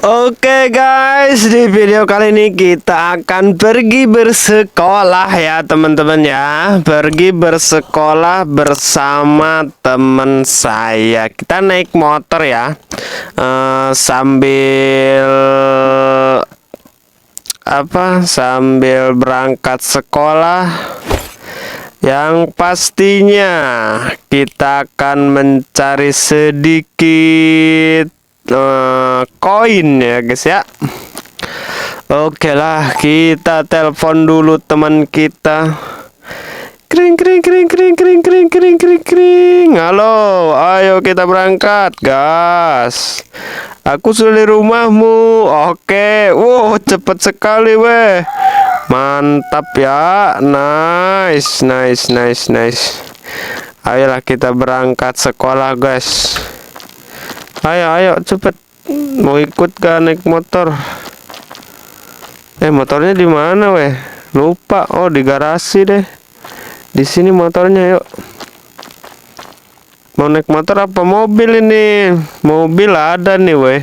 Oke guys, di video kali ini kita akan pergi bersekolah ya teman-teman ya. Pergi bersekolah bersama teman saya. Kita naik motor ya, sambil sambil berangkat sekolah. Yang pastinya kita akan mencari sedikit koin ya guys ya. Oke lah, kita telepon dulu teman kita. Kring kring kring kring kring kring kring kring kring. Halo, ayo kita berangkat gas. Aku sudah di rumahmu. Oke, wow cepet sekali weh. Mantap ya, nice nice nice nice. Ayolah kita berangkat sekolah guys. Ayo cepet, mau ikut gak naik motor? Motornya di mana weh? Lupa. Oh di garasi deh. Di sini motornya, yuk. Mau naik motor apa mobil ini? Mobil ada nih weh.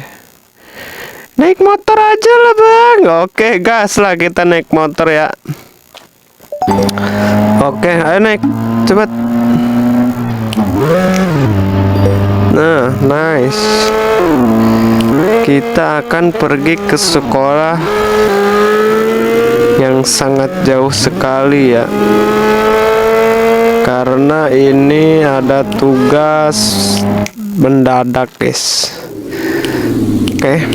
Naik motor aja lah bang. Oke gas lah kita naik motor ya. Oke ayo naik cepet. Nah, nice. Kita akan pergi ke sekolah yang sangat jauh sekali ya. Karena ini ada tugas mendadak, guys. Oke.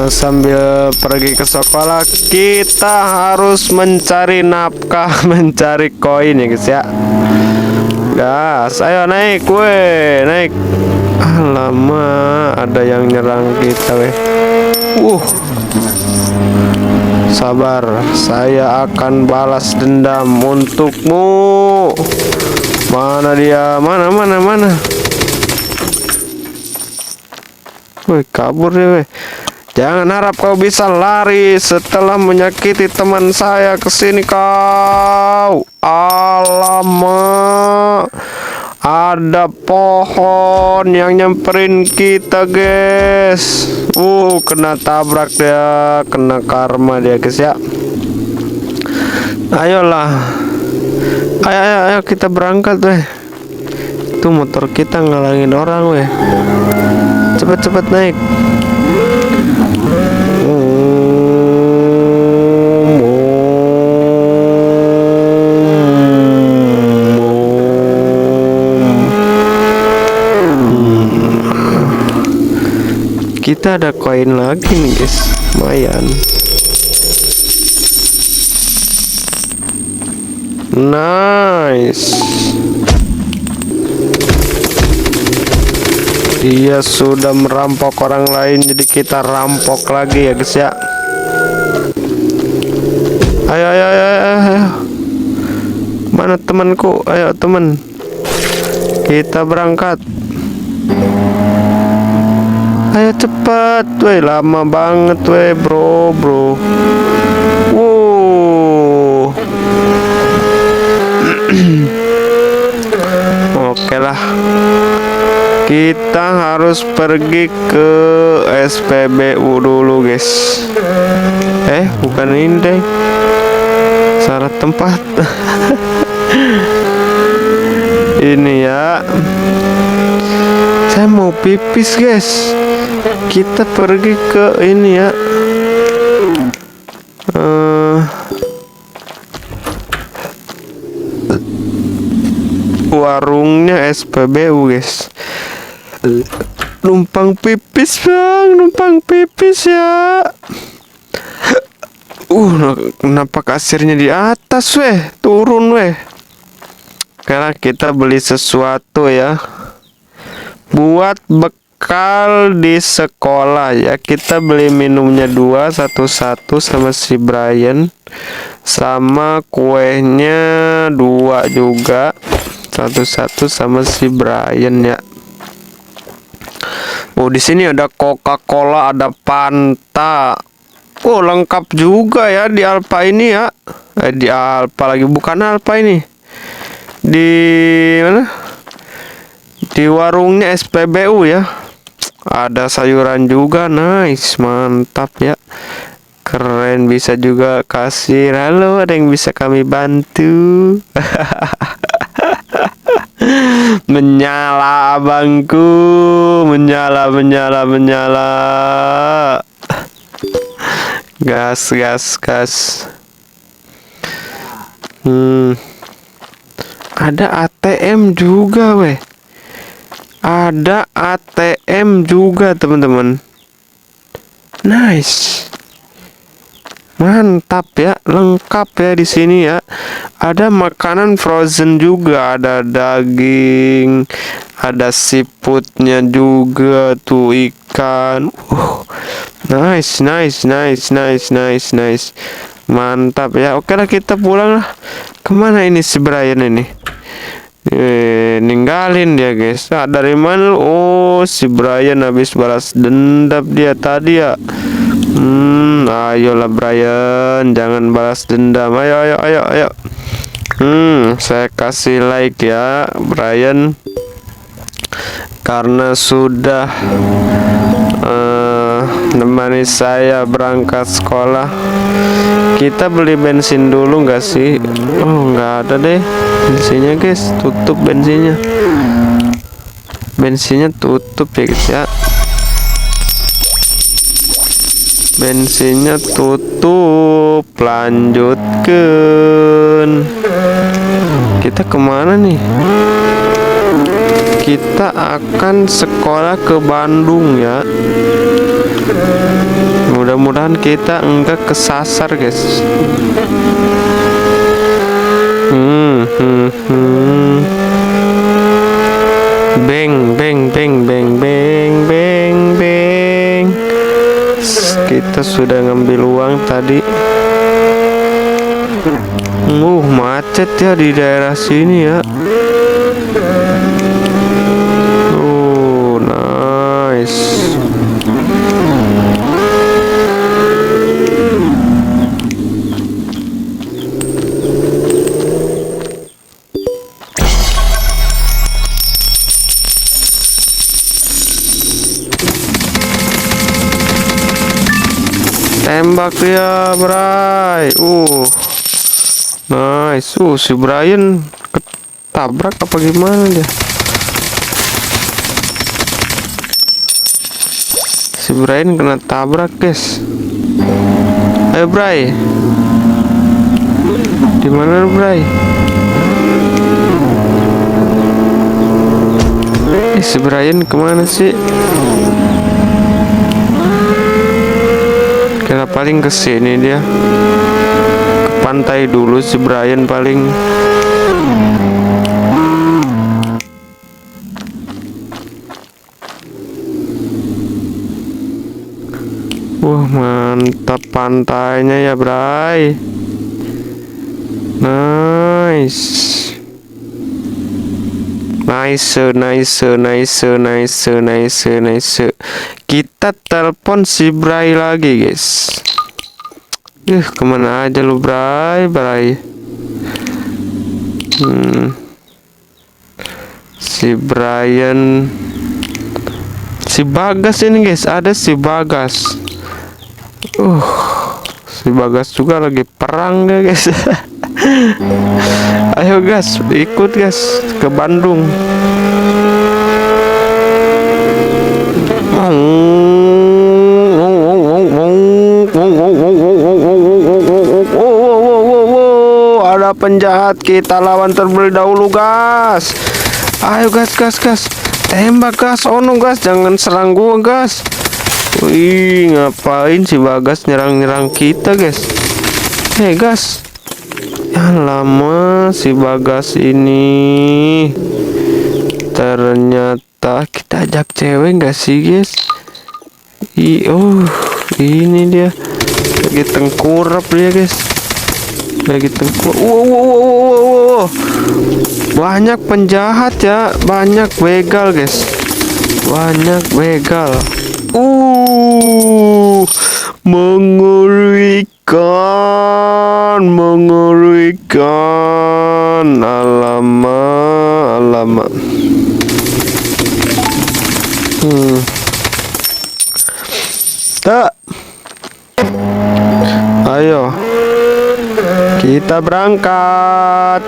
Sambil pergi ke sekolah, kita harus mencari nafkah, mencari koin ya, guys ya. Gas, ayo naik, weh, naik. Alamak, ada yang nyerang kita, weh. Sabar, saya akan balas dendam untukmu. Mana dia? Mana? Weh, kabur dia, weh. Jangan harap kau bisa lari setelah menyakiti teman saya. Kesini kau. Alamak, ada pohon yang nyamperin kita guys. Kena tabrak dia, kena karma dia guys ya. Ayolah, ayo kita berangkat weh. Itu motor kita ngalangin orang weh. Cepet naik. Kita ada koin lagi nih guys, lumayan. Nice. Dia sudah merampok orang lain, jadi kita rampok lagi ya guys ya. Ayo. Mana temanku? Ayo teman, kita berangkat. Ayo cepat, weh, lama banget weh bro. Oke lah, kita harus pergi ke SPBU dulu guys. Bukan ini deh, salah tempat. Ini ya, saya mau pipis guys. Kita pergi ke ini ya, warungnya SPBU guys. Numpang pipis bang, numpang pipis ya. Kenapa kasirnya di atas weh, turun weh. Karena kita beli sesuatu ya, buat bekal di sekolah ya. Kita beli minumnya dua, satu sama si Brian, sama kuenya dua juga, satu sama si Brian ya. Di sini ada Coca-Cola, ada Fanta. Lengkap juga ya di Alfa ini ya. Di Alfa lagi, bukan Alfa ini. Di mana? Di warungnya SPBU ya. ada sayuran juga, nice, mantap ya. Keren, bisa juga kasir. Halo, ada yang bisa kami bantu? Menyala abangku, menyala, menyala, menyala. Gas, gas, gas. Ada ATM juga, weh. Ada ATM juga, teman-teman. Nice. Mantap ya, lengkap ya di sini ya. Ada makanan frozen juga, ada daging, ada seafoodnya juga tuh, ikan. Nice, nice, nice, nice, nice, nice. Mantap ya. Oke lah, kita pulang lah. Kemana ini si Brian ini? Ninggalin dia, guys. Dari mana? Oh, si Brian habis balas dendam dia tadi ya. Ayolah Brian, jangan balas dendam. Ayo, ayo, ayo, ayo. Saya kasih like ya Brian, karena sudah nemani saya berangkat sekolah. Kita beli bensin dulu nggak sih? Oh, nggak ada deh bensinnya, guys. Tutup bensinnya. Bensinnya tutup ya, guys ya. Bensinnya tutup. Lanjutkan. Kita kemana nih? Kita akan sekolah ke Bandung ya. Mudah-mudahan kita enggak kesasar, guys. Beng, beng, beng, beng, beng, beng, beng. Kita sudah ngambil uang tadi. Macet ya di daerah sini ya. Nice. Tembak dia, Bray. Nice. Si Brian ketabrak apa gimana dia? Si Brian kena tabrak, guys. Ayo, Bray. Di mana, Bray? Si Brian kemana sih? Kira paling kesini dia. Ke pantai dulu si Brian paling. Mantap pantainya ya, Bray. Nice. Nice, nice, nice, nice, nice, nice. Kita telepon si Bray lagi, guys. Kemana aja lu, Bray, Bray? Si Brian, si Bagas ini, guys. Ada si Bagas. Si Bagas juga lagi perang ya, guys. Ayo, gas, ikut, gas, ke Bandung. Ada penjahat, kita lawan terlebih dahulu, gas. Ayo, gas, gas, gas. Tembak, gas. No, gas, jangan serang gua, gas. Wih, ngapain si Bagas nyerang-nyerang kita, guys? Gas. Ya lama si Bagas ini. Ternyata kita ajak cewek nggak sih, guys? Ini dia lagi tengkurap dia, guys. Lagi tengkurap. Wow. Banyak penjahat ya, banyak begal, guys. Banyak begal. Mengerikan. Alamak. Tak. Ayo, kita berangkat.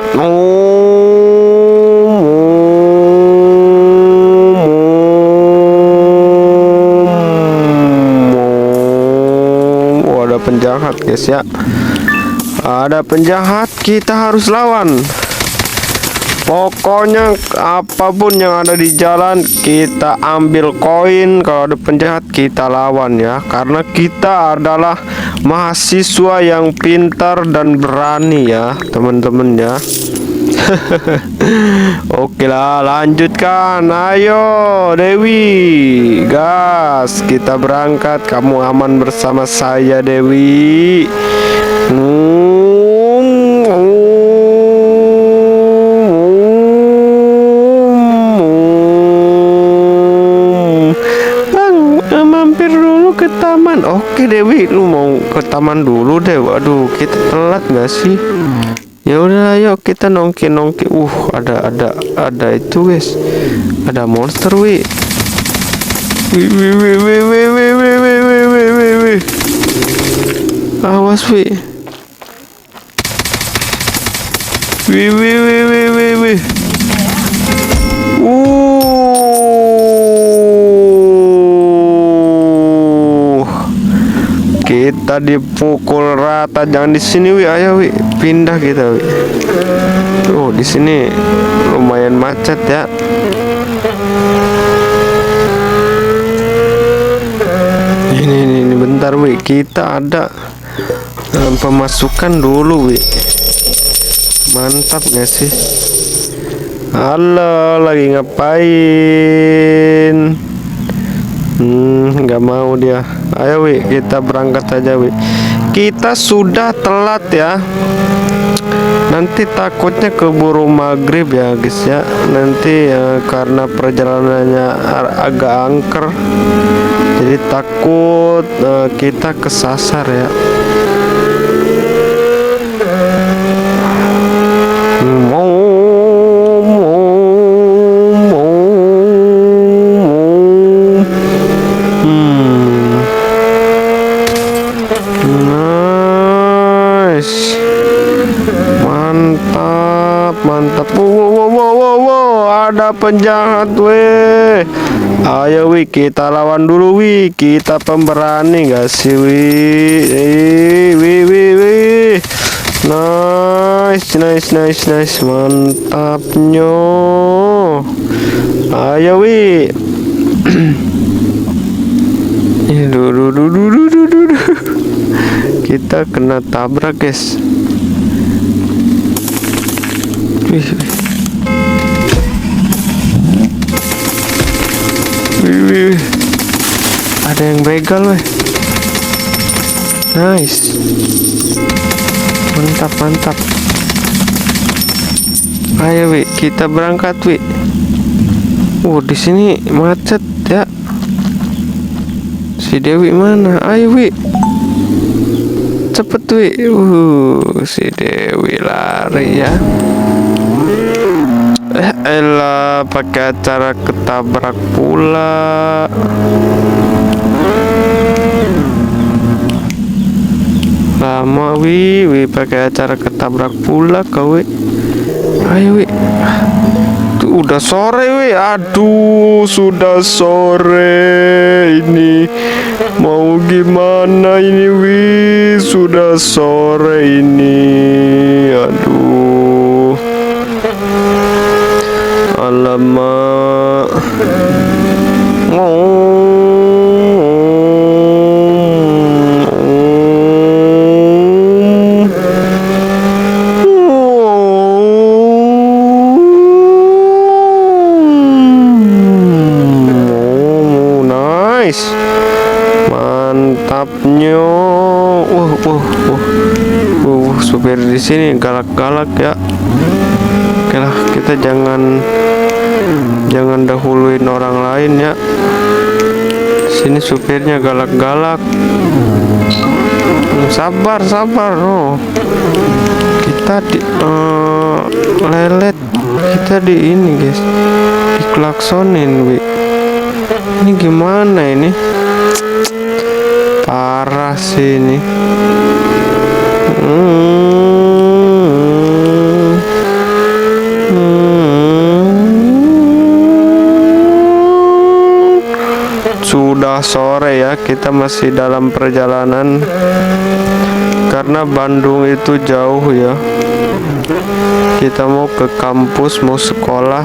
Ada penjahat guys ya. Ada penjahat, kita harus lawan. Pokoknya apapun yang ada di jalan kita ambil koin. Kalau ada penjahat kita lawan ya. Karena kita adalah mahasiswa yang pintar dan berani ya teman-teman ya. Oke lah, lanjutkan. Ayo Dewi, gas, kita berangkat. Kamu aman bersama saya Dewi. Mampir dulu ke taman. Oke Dewi, lu mau ke taman dulu deh. Waduh, kita telat nggak sih? Ya udah, ayo kita nongki. Ada itu guys. Ada monster wi. Awas wi. Kita dipukul rata. Jangan di sini wi, ayo wi, pindah kita wi. Oh, di sini lumayan macet ya. Ini bentar wi, kita ada pemasukan dulu wi. Mantap gak sih? Halo, lagi ngapain? Nggak mau dia. Ayo wi, kita berangkat aja wi. Kita sudah telat ya. Nanti takutnya keburu maghrib ya guys ya. Nanti karena perjalanannya agak angker, jadi takut kita kesasar ya. Mantap. Wow, ada penjahat weh. Ayo wi, kita lawan dulu wi. Kita pemberani gak sih wi? Nice. Mantapnya. Ayo wi. Kita kena tabrak guys. Wih. Ada yang begal weh. Nice. Mantap. Ayo wi, kita berangkat wi. Di sini macet ya. Si Dewi mana? Ayo wi, cepet wi. Si Dewi lari ya. Elah, pakai acara ketabrak pula. Lama wi pakai acara ketabrak pula kau wi. Ayo wi. Tuh udah sore wi. Aduh, sudah sore ini. Mau gimana ini wi? Sudah sore ini. Aduh. Alamak. Nice. Mantapnya. Supir di sini galak-galak ya. Oke lah, kita jangan dahuluin orang lain ya. Sini supirnya galak-galak. Sabar. Kita di lelet. Kita di ini guys, diklaksonin wi. Ini gimana ini? sini. Sudah sore ya, kita masih dalam perjalanan karena Bandung itu jauh ya. Kita mau ke kampus, mau sekolah.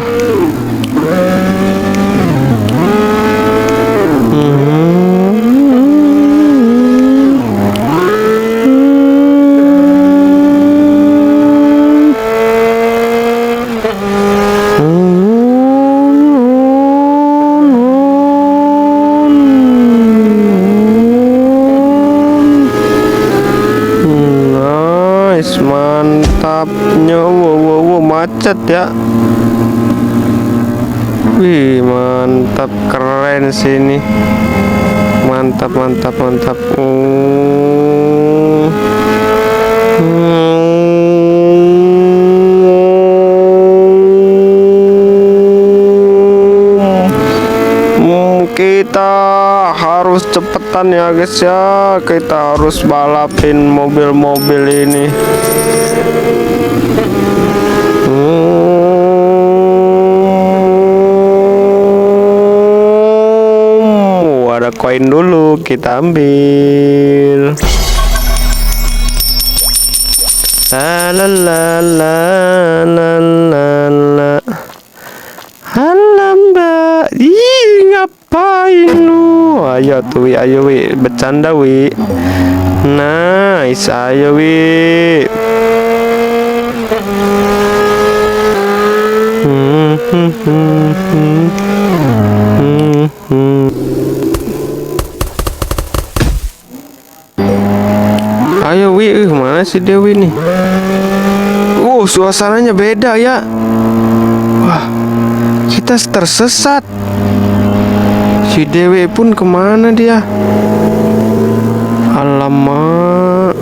Mantapnya, wow, macet ya. Wih, mantap, keren sini. Mantap. Kita harus cepetan ya guys ya. Kita harus balapin mobil-mobil ini. Ada koin dulu, kita ambil. La. Halo Mbak, ngapain lu? Ayo tuh, ayo wi, bercanda wi. Nice, ayo wi. Ayo wi, mana si Dewi nih? Suasananya beda ya. Wah, kita tersesat. Si Dewi pun kemana dia? Alamak.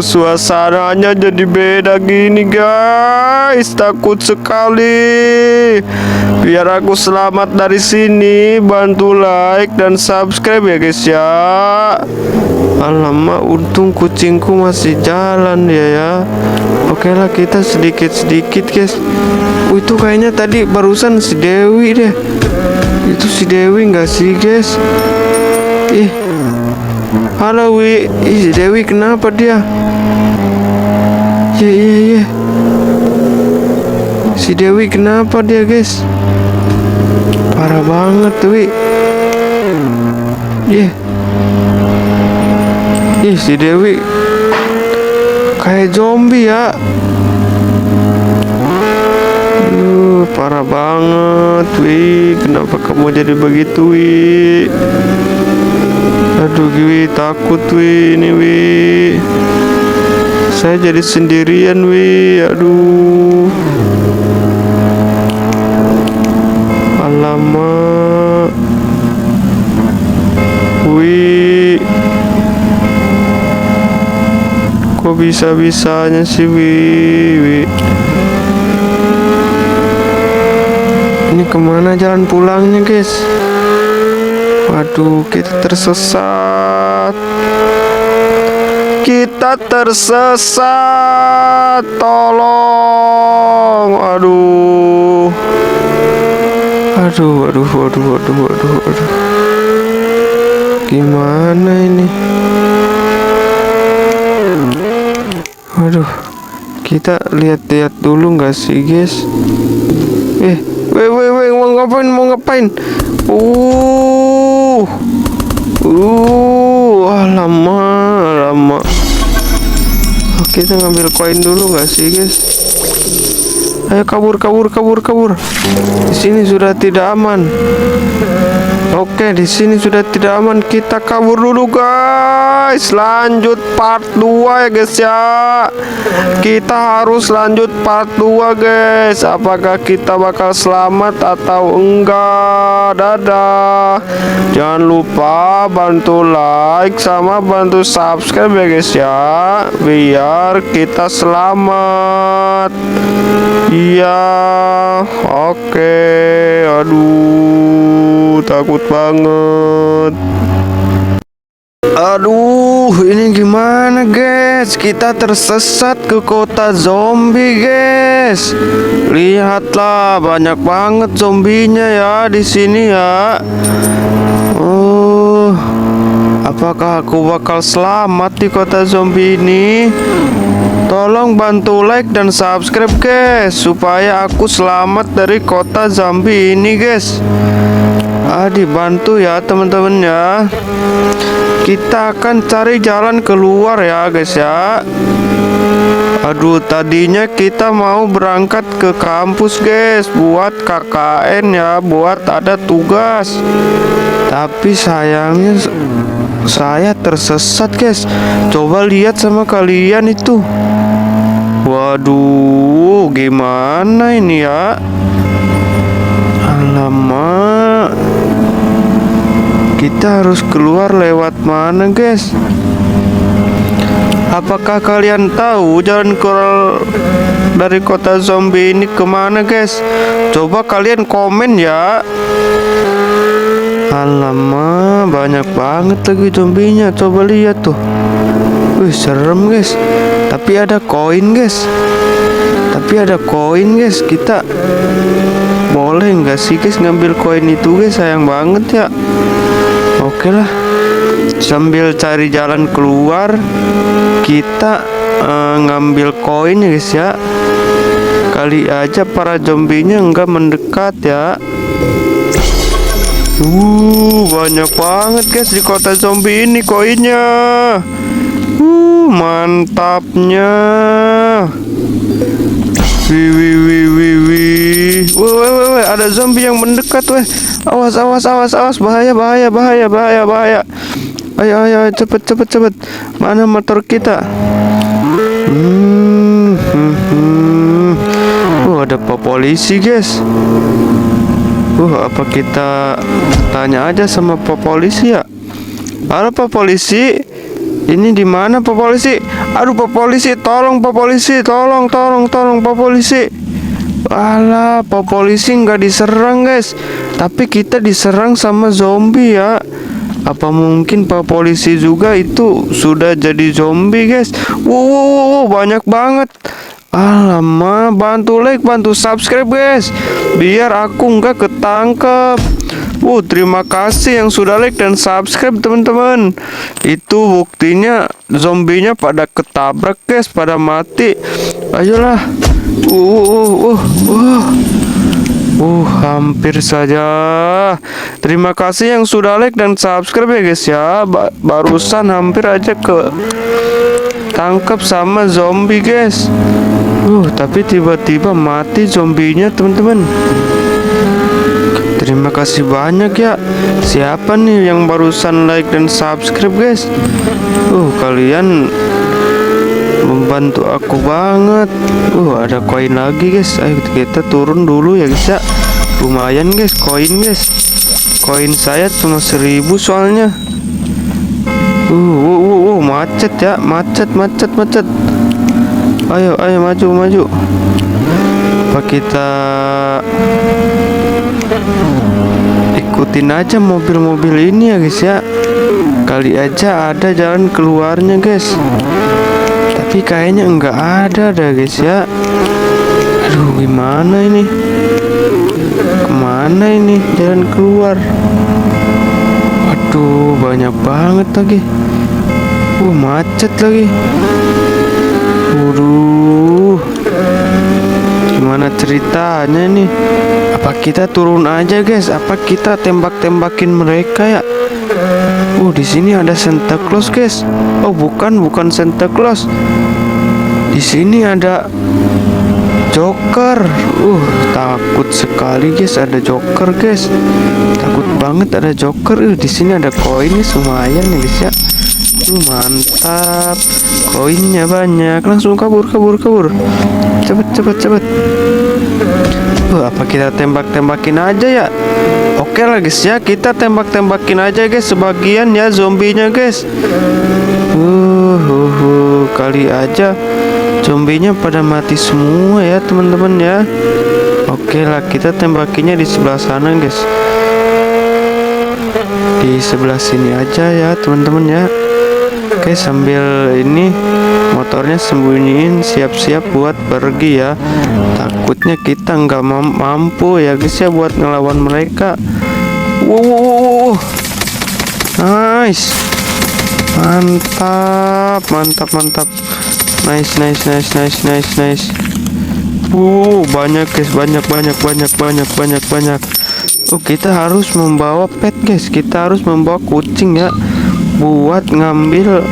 Suasananya jadi beda gini guys. Takut sekali. Biar aku selamat dari sini, bantu like dan subscribe ya guys ya. Alamak, untung kucingku masih jalan dia ya. Oke lah, kita sedikit guys. Itu kayaknya tadi barusan si Dewi deh. Itu si Dewi nggak sih guys? Halo wi, si Dewi kenapa dia? Ye. Si Dewi kenapa dia guys? Parah banget wi. Si Dewi kayak zombie ya. Parah banget wi. Kenapa kamu jadi begitu wi? Aduh wi, takut wi ini wi. Saya jadi sendirian wi. Aduh. Alamak. Wi, kok bisa-bisanya sih wi. Ini kemana jalan pulangnya guys? Waduh, kita tersesat. Tolong. Aduh. Gimana ini? Waduh, kita lihat-lihat dulu nggak sih guys? Mau ngapain? Lama. Kita ngambil koin dulu nggak sih guys? Ayo kabur. Di sini sudah tidak aman. Oke, di sini sudah tidak aman. Kita kabur dulu guys. Lanjut part 2 ya guys ya. Kita harus lanjut part 2 guys. Apakah kita bakal selamat atau enggak? Dadah. Jangan lupa bantu like sama bantu subscribe ya guys ya, biar kita selamat. Iya, oke. Aduh, takut banget. Aduh, ini gimana guys? Kita tersesat ke kota zombie guys. Lihatlah, banyak banget zombinya ya di sini ya. Apakah aku bakal selamat di kota zombie ini? Tolong bantu like dan subscribe guys, supaya aku selamat dari kota zombie ini guys. Dibantu ya teman-teman ya. Kita akan cari jalan keluar ya guys ya. Aduh, tadinya kita mau berangkat ke kampus guys, buat KKN ya, buat ada tugas. Tapi sayangnya saya tersesat guys. Coba lihat sama kalian itu. Waduh, gimana ini ya? Alamak, kita harus keluar lewat mana guys? Apakah kalian tahu jalan keluar dari kota zombie ini kemana guys? Coba kalian komen ya. Alamak, banyak banget lagi zombinya. Coba lihat tuh. Wih, serem guys. Tapi ada koin guys. Kita boleh nggak sih guys ngambil koin itu guys? Sayang banget ya. Oke lah, sambil cari jalan keluar, kita ngambil koin ya guys ya. Kali aja para zombinya nggak mendekat ya. Banyak banget guys di kota zombie ini koinnya. Mantapnya. Wih, ada zombie yang mendekat weh. Awas, bahaya. Ayo, cepet. Mana motor kita? Ada pak polisi guys. Apa kita tanya aja sama pak polisi ya? Halo pak polisi, ini di mana pak polisi? Aduh pak polisi, tolong pak polisi, tolong pak polisi. Alah, pak polisi nggak diserang guys, tapi kita diserang sama zombie ya. Apa mungkin pak polisi juga itu sudah jadi zombie guys? Wow, banyak banget. Alamak, bantu like, bantu subscribe guys, biar aku nggak ketangkep. Terima kasih yang sudah like dan subscribe teman-teman. Itu buktinya zombinya pada ketabrak guys, pada mati. Ayolah. Hampir saja. Terima kasih yang sudah like dan subscribe ya guys ya. Barusan hampir aja ke tangkap sama zombie guys. Tapi tiba-tiba mati zombinya teman-teman. Terima kasih banyak ya. Siapa nih yang barusan like dan subscribe guys? Kalian membantu aku banget. Ada koin lagi guys. Ayo kita turun dulu ya guys ya. Lumayan guys koin guys. Koin saya cuma 1000 soalnya. Macet ya, macet. Ayo maju. Apa kita ikutin aja mobil-mobil ini ya guys ya? Kali aja ada jalan keluarnya guys. Tapi kayaknya enggak ada dah guys ya. Aduh, gimana ini? Kemana ini jalan keluar? Waduh, banyak banget lagi. Macet lagi. Gimana ceritanya nih? Apa kita turun aja guys? Apa kita tembak-tembakin mereka ya? Di sini ada Santa Claus guys. Bukan Santa Claus. Di sini ada Joker. Takut sekali guys, ada Joker guys. Takut banget ada Joker. Di sini ada koin nih, lumayan ya guys ya. Mantap, koinnya banyak. Langsung kabur. Cepet. Apa kita tembak-tembakin aja ya? Oke lah guys ya, kita tembak-tembakin aja guys sebagian ya zombinya guys. Kali aja zombinya pada mati semua ya teman-teman ya. Oke lah, kita tembakinya di sebelah sana guys. di sebelah sini aja ya teman-teman ya. Oke, sambil ini motornya sembunyiin, siap-siap buat pergi ya. Takutnya kita nggak mampu ya guys ya buat ngelawan mereka. Wow, nice, mantap, mantap, mantap, nice, nice, nice, nice, nice, nice. Banyak guys, banyak. Oh, kita harus membawa pet guys, kita harus membawa kucing ya, buat ngambil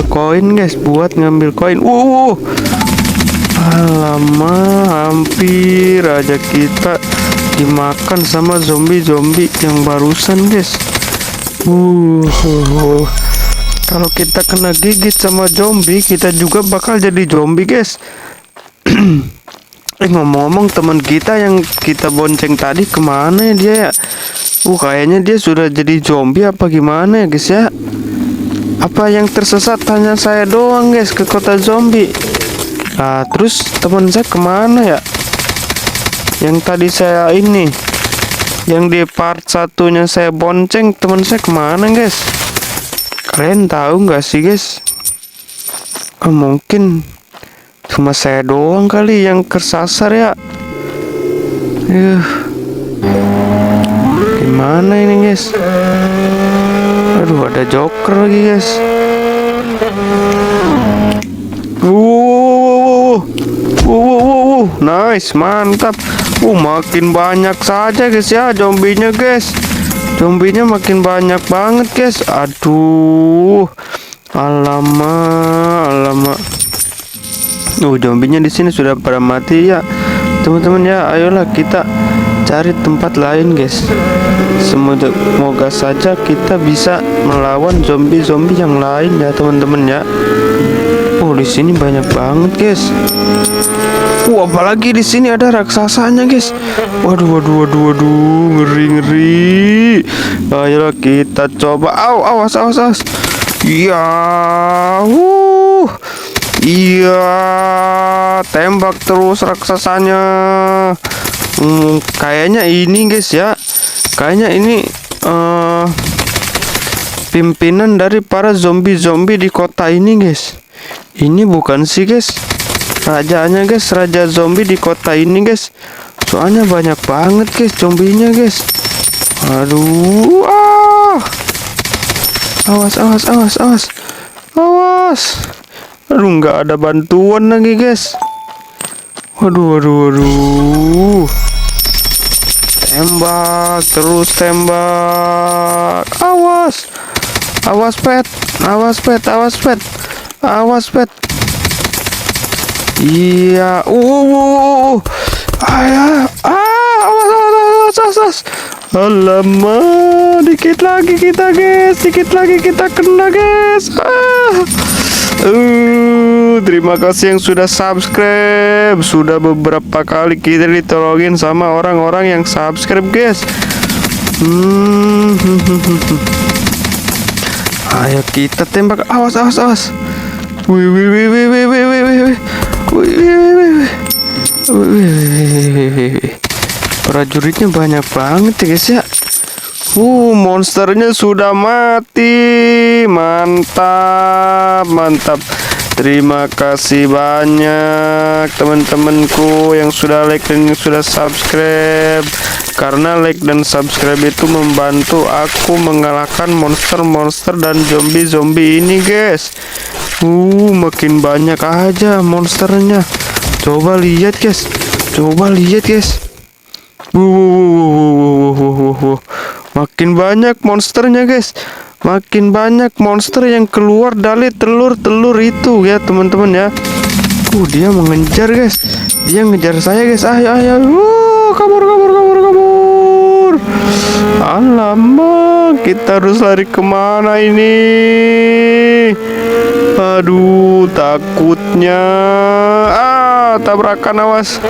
koin guys, buat ngambil koin. Alamak, hampir aja kita dimakan sama zombie yang barusan guys. Kalau kita kena gigit sama zombie, kita juga bakal jadi zombie guys. Ngomong-ngomong, teman kita yang kita bonceng tadi kemana ya dia ya? Kayaknya dia sudah jadi zombie apa gimana ya guys ya? Apa yang tersesat hanya saya doang guys ke kota zombie? Nah, terus teman saya kemana ya? Yang tadi saya ini, yang di part satunya saya bonceng, teman saya kemana guys? Kalian tahu nggak sih guys? Mungkin cuma saya doang kali yang kesasar ya. Gimana ini guys? Aduh, ada Joker lagi guys. Nice, mantap. Makin banyak saja guys ya zombinya guys. Zombinya makin banyak banget guys. Aduh, alamak. Zombinya di sini sudah pada mati ya teman-teman ya. Ayolah kita cari tempat lain guys. Semoga saja kita bisa melawan zombie yang lain ya teman-teman ya. Di sini banyak banget guys. Apalagi di sini ada raksasanya guys. Waduh, ngeri. Ayolah kita coba. Awas. Iya. Iya, tembak terus raksasanya. Kayaknya ini guys ya. Kayaknya ini pimpinan dari para zombie di kota ini guys. Ini bukan sih guys, rajanya guys, raja zombie di kota ini guys. Soalnya banyak banget guys zombinya guys. Aduh, awas. Aduh, nggak ada bantuan lagi guys. Waduh. Tembak. Awas pet. Iya. Awas. Alamak, dikit lagi kita kena guys. Terima kasih yang sudah subscribe. Sudah beberapa kali kita ditolongin sama orang-orang yang subscribe guys. Ayo kita tembak. Awas. Wih. Prajuritnya banyak banget ya guys ya. Monsternya sudah mati. Mantap. Terima kasih banyak teman-temanku yang sudah like dan yang sudah subscribe. Karena like dan subscribe itu membantu aku mengalahkan monster dan zombie ini guys. Makin banyak aja monsternya. Coba lihat guys. Makin banyak monsternya guys. Makin banyak monster yang keluar dari telur itu ya teman-teman ya. Dia mengejar guys. Dia ngejar saya guys. Ayo. Kabur. Alamak, kita harus lari kemana ini? Aduh, takutnya tabrakan, awas.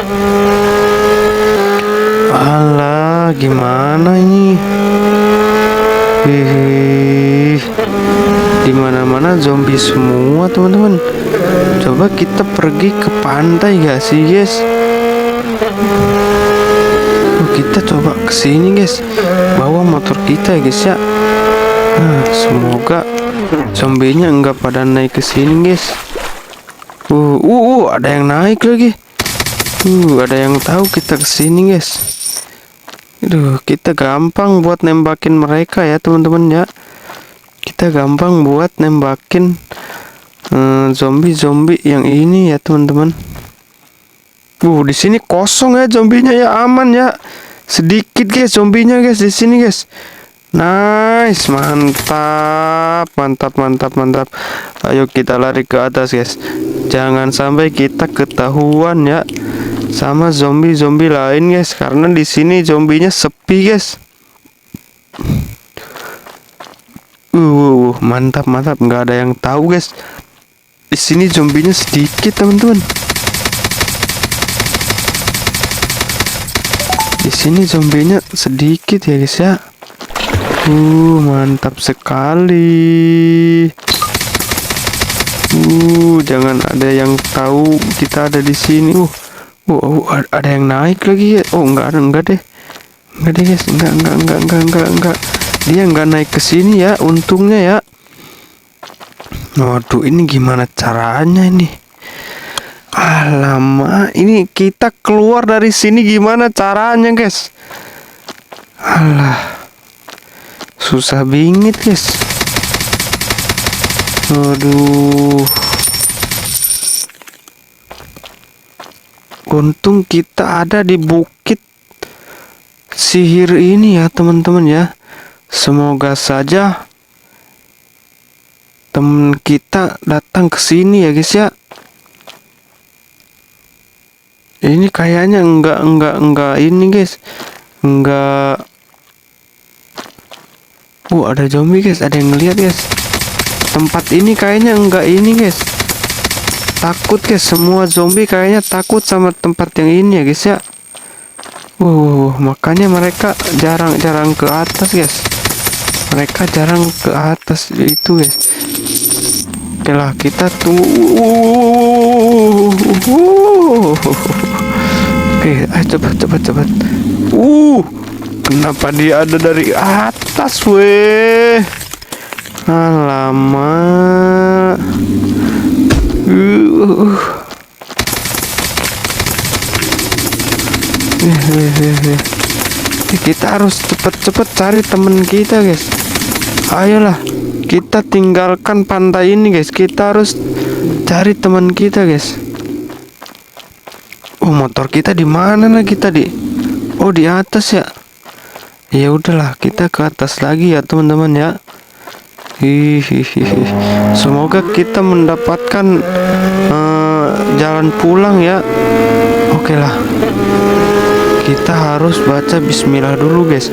Alah, gimana ini? Di mana-mana zombie semua, teman-teman. Coba kita pergi ke pantai gak sih, guys? Kita coba ke sini guys, bawa motor kita ya guys ya. Semoga zombinya enggak pada naik ke sini guys. Ada yang naik lagi. Ada yang tahu kita ke sini guys. Kita gampang buat nembakin mereka ya teman-teman ya. Kita gampang buat nembakin zombie yang ini ya teman-teman. Di sini kosong ya zombinya ya, aman ya. Sedikit guys zombinya guys di sini guys. Nice, mantap. Ayo kita lari ke atas guys. Jangan sampai kita ketahuan ya sama zombie lain guys, karena di sini zombinya sepi guys. Mantap, nggak ada yang tahu guys. Di sini zombinya sedikit teman-teman. Di sini zombinya sedikit ya guys ya. Mantap sekali. Jangan ada yang tahu kita ada di sini. Ada yang naik lagi ya. Enggak deh. Enggak deh guys, enggak. Dia enggak naik ke sini ya, untungnya ya. Waduh, ini gimana caranya ini? Alamak, ini kita keluar dari sini gimana caranya guys? Alah, susah bingit guys. Aduh, untung kita ada di bukit sihir ini ya teman-teman ya. Semoga saja teman kita datang ke sini ya guys ya. Ini kayaknya enggak ini guys. Enggak. Ada zombie guys, ada yang ngeliat guys. Tempat ini kayaknya enggak ini guys. Takut guys, semua zombie kayaknya takut sama tempat yang ini ya guys ya. Makanya mereka jarang ke atas guys. Mereka jarang ke atas itu guys. Oke lah, kita tunggu. Oke, ayo cepat. Kenapa dia ada dari atas weh? Alamak. Kita harus cepet cari temen kita guys. Ayolah, kita tinggalkan pantai ini guys. Kita harus cari teman kita guys. Motor kita di mana lagi tadi? Di atas ya. Ya udahlah, kita ke atas lagi ya teman-teman ya. Semoga kita mendapatkan jalan pulang ya. Oke lah, kita harus baca bismillah dulu guys.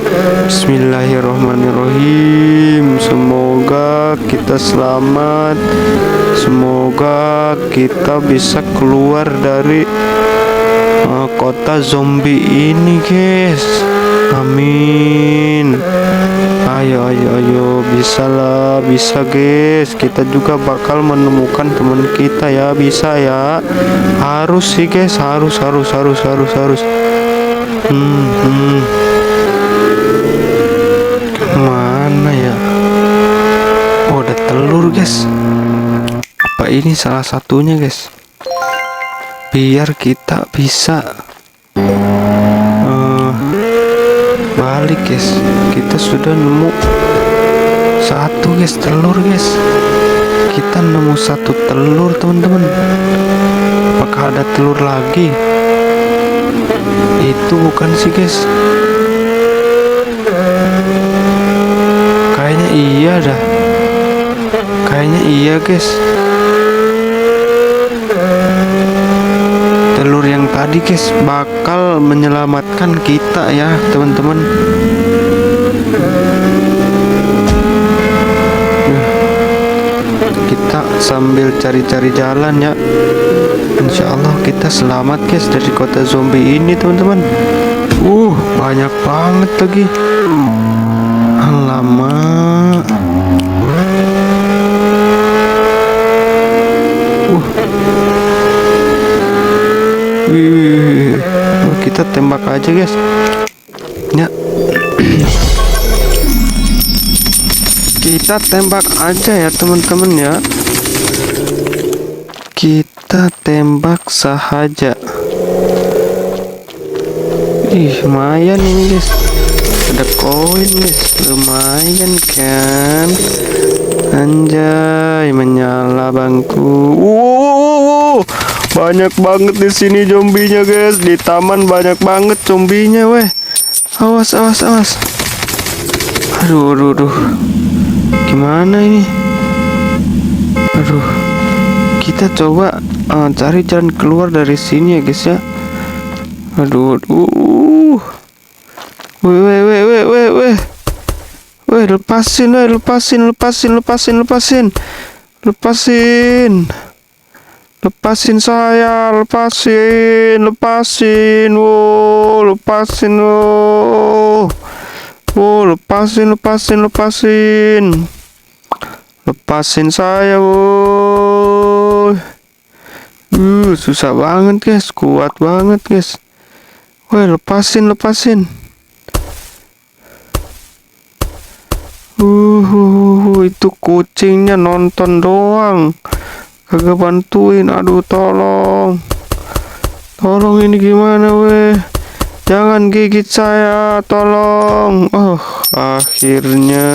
Bismillahirrahmanirrahim. Semoga kita selamat. Semoga kita bisa keluar dari kota zombie ini guys. Amin. Ayo, bisa guys. Kita juga bakal menemukan teman kita ya, bisa ya. Harus sih guys, harus. Mana ya? Ada telur guys. Apa ini salah satunya guys? Biar kita bisa balik guys. Kita sudah nemu satu guys, telur guys. Kita nemu satu telur teman-teman. Apakah ada telur lagi? Itu bukan sih guys. Kayaknya iya dah. Kayaknya iya guys. Telur yang tadi guys bakal menyelamatkan kita ya teman-teman. Kita sambil cari-cari jalan ya. Insya Allah kita selamat guys dari kota zombie ini teman-teman. Banyak banget lagi. Alamak. Kita tembak aja guys. Ya, Kita tembak aja ya teman-teman ya. Kita tembak saja. Ih, lumayan ini guys. Ada koin guys, lumayan kan. Anjay, menyala bangku. Banyak banget di sini zombinya guys. Di taman banyak banget zombinya weh. Awas, awas, awas. Aduh, aduh, aduh. Gimana ini? Aduh. Kita coba cari jalan keluar dari sini ya guys ya. Aduh, aduh. Weh. Weh, lepasin. Lepasin saya, lepasin. Wow, lepasin. Wow, lepasin. Lepasin saya, wow. Susah banget guys, kuat banget guys. Weh, lepasin. Itu kucingnya nonton doang, kagak bantuin. Aduh, tolong ini gimana weh? Jangan gigit saya, tolong. Oh, akhirnya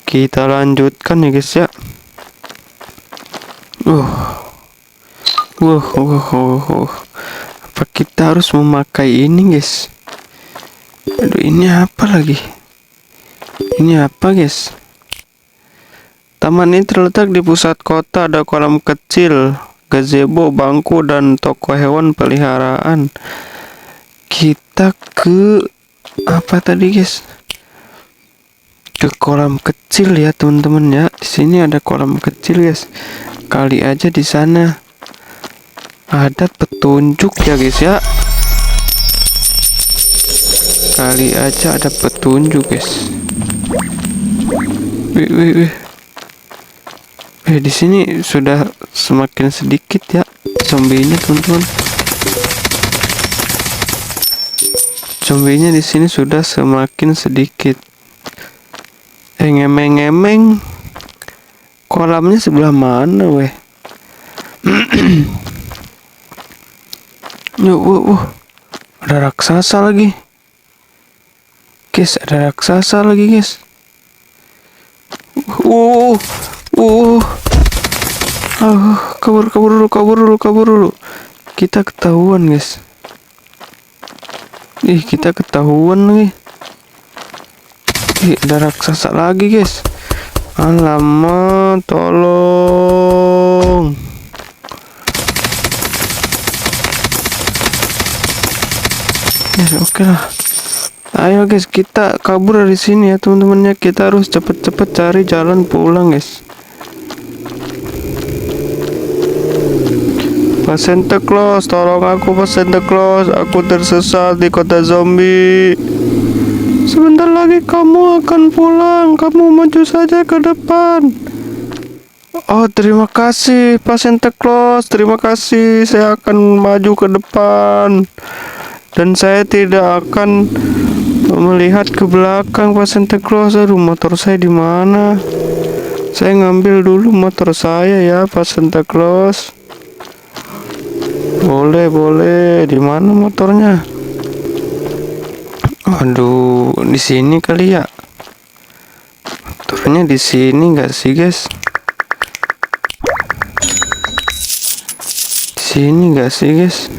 kita lanjutkan ya guys ya. Apa kita harus memakai ini guys? Aduh, ini apa lagi? Ini apa guys? Taman ini terletak di pusat kota. Ada kolam kecil, gazebo, bangku, dan toko hewan peliharaan. Kita ke apa tadi guys? Ke kolam kecil ya teman-teman ya. Di sini ada kolam kecil guys. Kali aja di sana ada petunjuk ya guys ya. Kali aja ada petunjuk guys. Wih. Di sini sudah semakin sedikit ya zombinya teman-teman. Zombinya di sini sudah semakin sedikit. Ngemeng-ngemeng. Kolamnya sebelah mana weh? Ada raksasa lagi. Guys, ada raksasa lagi guys. Kabur dulu. Kita ketahuan guys. Kita ketahuan lagi. Ada raksasa lagi guys. Alamak, tolong. Oke lah. Ayo guys, kita kabur dari sini ya teman-temannya. Kita harus cepet-cepet cari jalan pulang guys. Pak Santa Claus, tolong aku Pak Santa Claus. Aku tersesat di kota zombie. Sebentar lagi kamu akan pulang. Kamu maju saja ke depan. Oh, terima kasih Pak Santa Claus. Terima kasih. Saya akan maju ke depan. Dan saya tidak akan melihat ke belakang Pak Santa Claus. Aduh, motor saya di mana? Saya ngambil dulu motor saya ya Pak Santa Claus. Boleh. Di mana motornya? Aduh, di sini kali ya. Motornya di sini nggak sih guys? Di sini nggak sih guys?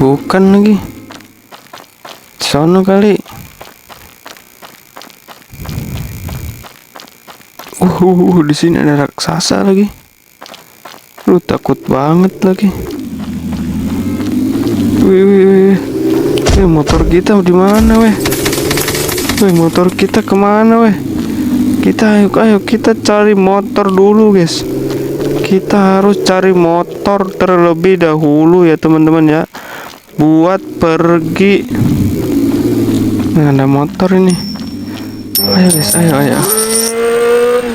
Bukan lagi. Sono kali. Di sini ada raksasa lagi. Lu takut banget lagi. Wih. Motor kita di mana weh? Motor kita kemana weh? Ayo kita cari motor dulu guys. Kita harus cari motor terlebih dahulu ya teman-teman ya, buat pergi. Nah, ada motor ini. Ayo guys, ayo.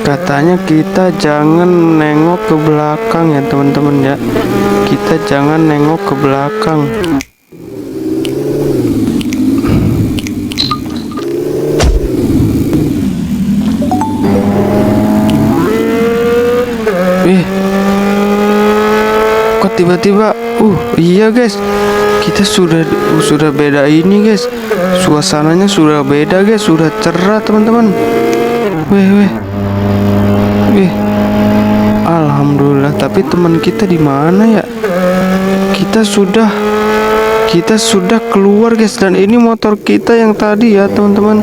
Katanya kita jangan nengok ke belakang ya teman-teman ya. Kita jangan nengok ke belakang. tiba-tiba iya guys, kita sudah beda ini guys, suasananya sudah beda guys, sudah cerah teman-teman. Weh, alhamdulillah. Tapi teman kita di mana ya? Kita sudah keluar guys, dan ini motor kita yang tadi ya teman-teman.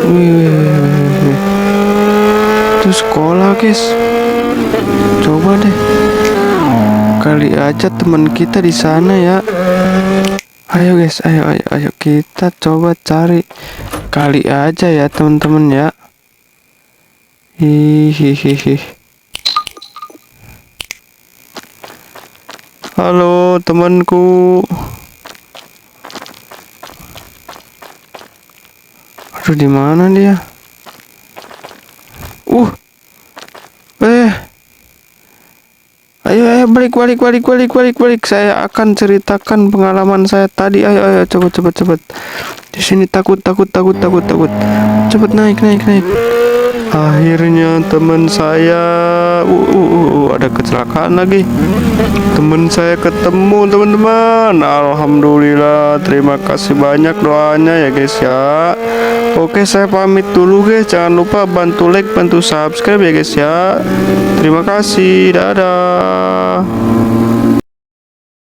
Wih. Itu sekolah guys. Coba deh, kali aja teman kita di sana ya. Ayo guys, ayo kita coba cari, kali aja ya teman-teman ya. Hihihi. Halo temanku. Aduh, di mana dia? Ayo balik. Saya akan ceritakan pengalaman saya tadi. Ayo cepet. Di sini takut. Cepet naik. Akhirnya teman saya ada kecelakaan lagi. Teman saya ketemu teman-teman. Alhamdulillah, terima kasih banyak doanya ya guys ya. Oke, saya pamit dulu guys. Jangan lupa bantu like, bantu subscribe ya guys ya. Terima kasih. Dadah.